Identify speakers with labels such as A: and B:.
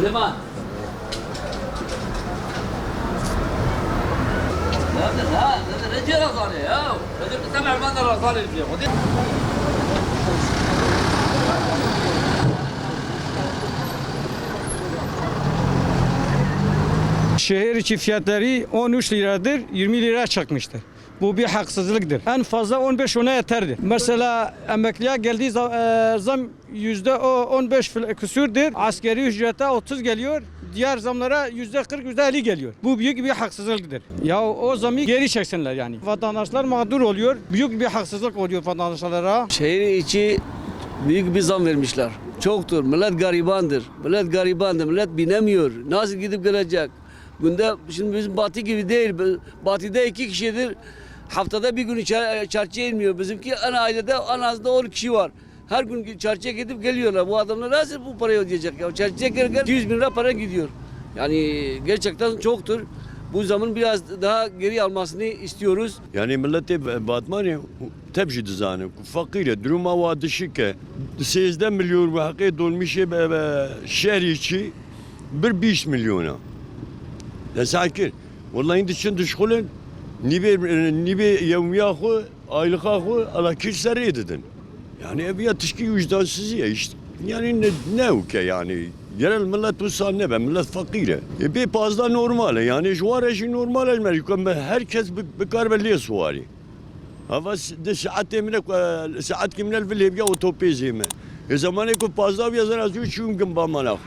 A: Süleyman. Ne diyor Razali ya? Recep İslam Erman'da Razali diyor.
B: Şehir içi fiyatları 13 liradır, 20 lira çıkmıştır. Bu bir haksızlıktır. En fazla 15 ona yeterdi. Mesela emekliye geldiği zam %15 küsürdür. Askeri ücrete 30 geliyor. Diğer zamlara %40, %50 geliyor. Bu büyük bir haksızlıktır. Ya o zamı geri çeksinler yani. Vatandaşlar mağdur oluyor. Büyük bir haksızlık oluyor vatandaşlara.
C: Şehir içi büyük bir zam vermişler. Çoktur. Millet garibandır. Millet garibandır. Millet binemiyor. Nasıl gidip gelecek? Günde şimdi bizim Batı gibi değil. Batı'da 2 kişidir. Haftada bir gün çarşıya inmiyor. Bizimki en ailede en az da 10 kişi var. Her gün çarşıya gidip geliyorlar. Bu adamlar nasıl bu parayı ödeyecek ya? Çarşıya gelirken 200 bin lira para gidiyor. Yani gerçekten çoktur. Bu zaman biraz daha geri almasını istiyoruz.
D: Yani milleti batmanı tebji dizanı. Fakire duruma ve düşüke. 13 milyon ve hakkı dolmuş şehir içi 1,5 milyona. Ya sakin. Vallahi indi için düşkülün nibe yevmiyahu aylıkahu ala kilseri edin. Yani eviyat tişki vicdansız ya işte. Yani ne o ki yani. Yerel millet bu sahne be millet fakire. Bir fazla normal yani şu var eşi normal elmer. Herkes bekar belliye suvari. Hava de saat emine saat kimler fil hebya otopezi mi? Zamanı ko fazla bir yazan az 3 gün bamana.